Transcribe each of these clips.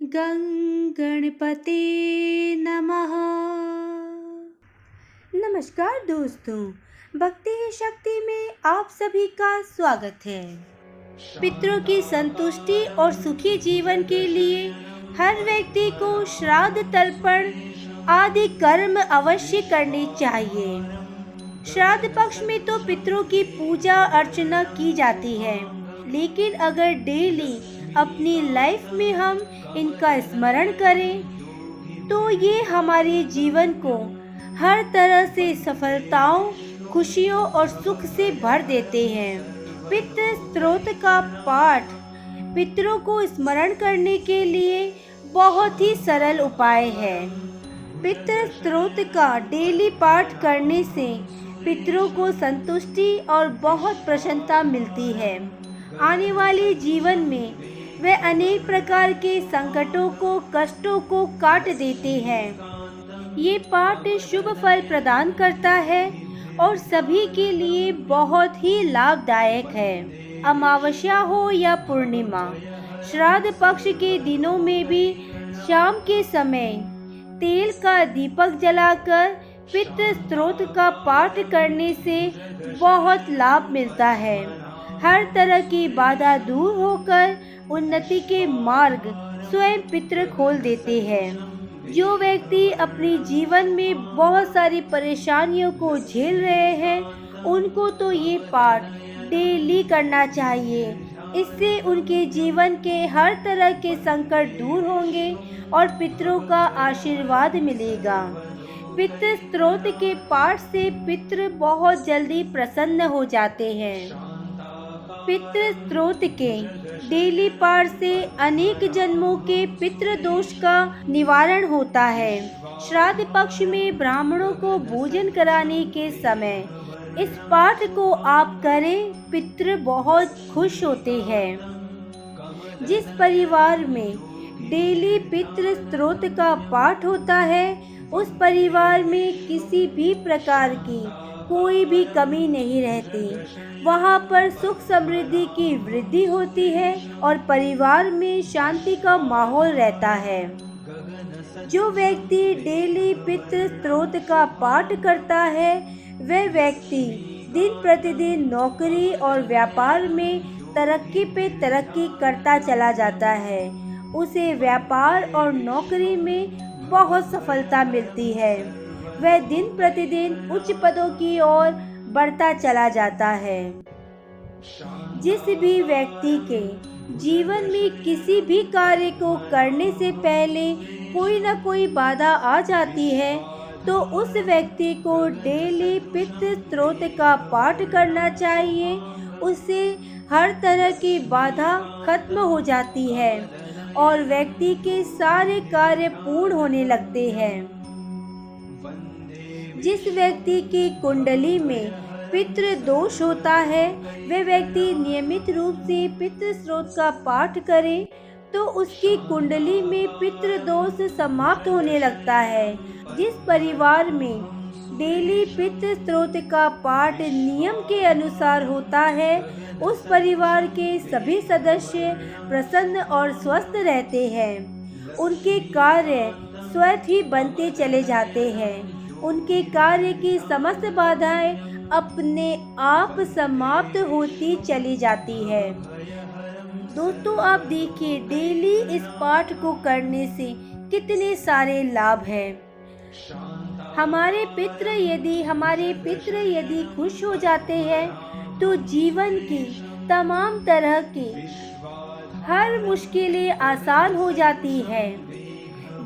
गं गणपते नमः। नमस्कार दोस्तों, भक्ति ही शक्ति में आप सभी का स्वागत है। पितरों की संतुष्टि और सुखी जीवन के लिए हर व्यक्ति को श्राद्ध तर्पण आदि कर्म अवश्य करने चाहिए। श्राद्ध पक्ष में तो पितरों की पूजा अर्चना की जाती है, लेकिन अगर डेली अपनी लाइफ में हम इनका स्मरण करें तो ये हमारे जीवन को हर तरह से सफलताओं, खुशियों और सुख से भर देते हैं। पितृ स्तोत्र का पाठ पितरों को स्मरण करने के लिए बहुत ही सरल उपाय है। पितृ स्तोत्र का डेली पाठ करने से पितरों को संतुष्टि और बहुत प्रसन्नता मिलती है। आने वाले जीवन में वे अनेक प्रकार के संकटों को, कष्टों को काट देते हैं। ये पाठ शुभ फल प्रदान करता है और सभी के लिए बहुत ही लाभदायक है। अमावस्या हो या पूर्णिमा, श्राद्ध पक्ष के दिनों में भी शाम के समय तेल का दीपक जलाकर पितृ स्तोत्र का पाठ करने से बहुत लाभ मिलता है। हर तरह की बाधा दूर होकर उन्नति के मार्ग स्वयं पितृ खोल देते हैं। जो व्यक्ति अपने जीवन में बहुत सारी परेशानियों को झेल रहे हैं, उनको तो ये पाठ डेली करना चाहिए। इससे उनके जीवन के हर तरह के संकट दूर होंगे और पितरों का आशीर्वाद मिलेगा। पितृ स्तोत्र के पाठ से पितृ बहुत जल्दी प्रसन्न हो जाते हैं। पितृ स्तोत्र के डेली पाठ से अनेक जन्मों के पितृ दोष का निवारण होता है। श्राद्ध पक्ष में ब्राह्मणों को भोजन कराने के समय इस पाठ को आप करें, पितृ बहुत खुश होते हैं। जिस परिवार में डेली पितृ स्तोत्र का पाठ होता है, उस परिवार में किसी भी प्रकार की कोई भी कमी नहीं रहती। वहाँ पर सुख समृद्धि की वृद्धि होती है और परिवार में शांति का माहौल रहता है। जो व्यक्ति डेली पितृ स्तोत्र का पाठ करता है, वह व्यक्ति दिन प्रतिदिन नौकरी और व्यापार में तरक्की पे तरक्की करता चला जाता है। उसे व्यापार और नौकरी में बहुत सफलता मिलती है। वह दिन प्रतिदिन उच्च पदों की ओर बढ़ता चला जाता है। जिस भी व्यक्ति के जीवन में किसी भी कार्य को करने से पहले कोई न कोई बाधा आ जाती है, तो उस व्यक्ति को डेली पितृ स्तोत्र का पाठ करना चाहिए। उससे हर तरह की बाधा खत्म हो जाती है और व्यक्ति के सारे कार्य पूर्ण होने लगते हैं। जिस व्यक्ति की कुंडली में पितृ दोष होता है, वह व्यक्ति नियमित रूप से पितृ स्तोत्र का पाठ करे तो उसकी कुंडली में पितृ दोष समाप्त होने लगता है। जिस परिवार में डेली पितृ स्तोत्र का पाठ नियम के अनुसार होता है, उस परिवार के सभी सदस्य प्रसन्न और स्वस्थ रहते हैं। उनके कार्य स्वतः ही बनते चले जाते हैं। उनके कार्य की समस्त बाधाएं अपने आप समाप्त होती चली जाती है। दोस्तों, आप देखिए डेली इस पाठ को करने से कितने सारे लाभ हैं। हमारे पितृ यदि खुश हो जाते हैं तो जीवन की तमाम तरह की हर मुश्किलें आसान हो जाती है।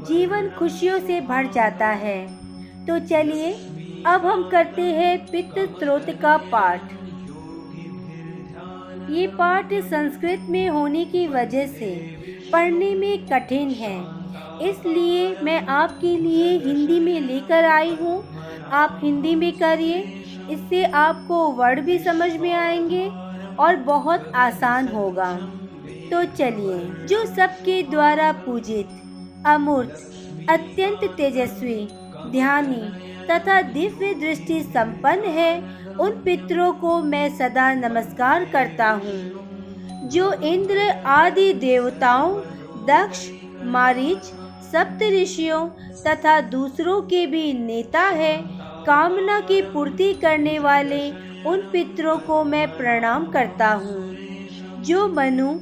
जीवन खुशियों से भर जाता है। तो चलिए अब हम करते हैं पितृ स्तोत्र का पाठ। ये पाठ संस्कृत में होने की वजह से पढ़ने में कठिन है, इसलिए मैं आपके लिए हिंदी में लेकर आई हूँ। आप हिंदी में करिए, इससे आपको वर्ड भी समझ में आएंगे और बहुत आसान होगा। तो चलिए, जो सबके द्वारा पूजित, अमूर्त, अत्यंत तेजस्वी, ध्यानी तथा दिव्य दृष्टि संपन्न है, उन पितरों को मैं सदा नमस्कार करता हूँ। जो इंद्र आदि देवताओं, दक्ष, मारीच सप्त ऋषियों तथा दूसरों के भी नेता है। कामना की पूर्ति करने वाले उन पितरों को मैं प्रणाम करता हूँ जो मनु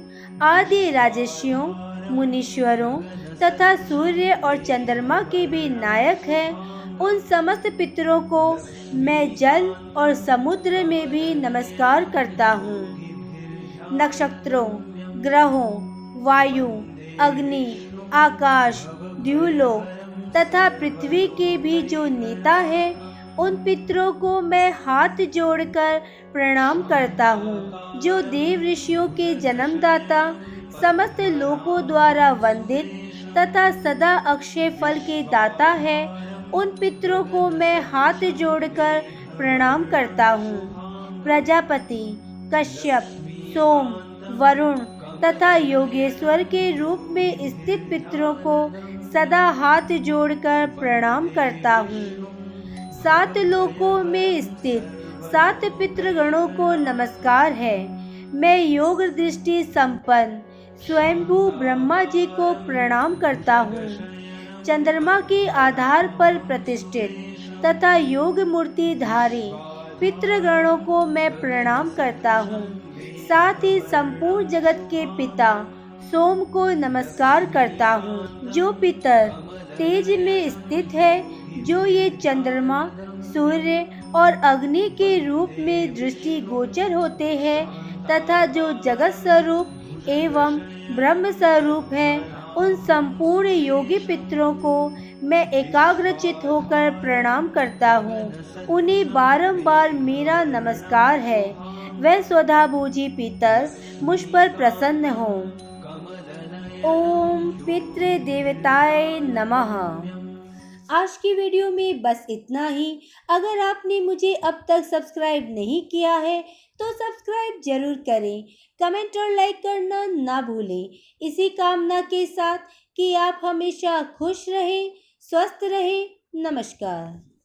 आदि राजर्षियों, मुनीश्वरों तथा सूर्य और चंद्रमा के भी नायक हैं। उन समस्त पितरों को मैं जल और समुद्र में भी नमस्कार करता हूँ। नक्षत्रों, ग्रहों, वायु, अग्नि, आकाश, द्युलोक तथा पृथ्वी के भी जो नेता है, उन पितरों को मैं हाथ जोड़कर प्रणाम करता हूँ जो देव ऋषियों के जन्मदाता, समस्त लोकों द्वारा वंदित तथा सदा अक्षय फल के दाता है। उन पितरों को मैं हाथ जोड़कर प्रणाम करता हूँ। प्रजापति, कश्यप, सोम, वरुण तथा योगेश्वर के रूप में स्थित पितरों को सदा हाथ जोड़कर प्रणाम करता हूँ। 7 लोकों में स्थित 7 पितृगणों को नमस्कार है। मैं योग दृष्टि संपन्न स्वयंभू ब्रह्मा जी को प्रणाम करता हूँ। चंद्रमा के आधार पर प्रतिष्ठित तथा योग मूर्ति धारी पितृगणों को मैं प्रणाम करता हूँ। साथ ही संपूर्ण जगत के पिता सोम को नमस्कार करता हूँ जो पितर तेज में स्थित है, जो ये चंद्रमा, सूर्य और अग्नि के रूप में दृष्टि गोचर होते हैं तथा जो जगत स्वरूप एवं ब्रह्म स्वरूप है। उन संपूर्ण योगी पितरों को मैं एकाग्रचित होकर प्रणाम करता हूँ। उन्हें बारंबार मेरा नमस्कार है। वह स्वधाभोजी पितर मुझ पर प्रसन्न हो। ओम पितृ देवताय नमः। आज की वीडियो में बस इतना ही। अगर आपने मुझे अब तक सब्सक्राइब नहीं किया है तो सब्सक्राइब जरूर करें। कमेंट और लाइक करना ना भूलें। इसी कामना के साथ कि आप हमेशा खुश रहें, स्वस्थ रहें। नमस्कार।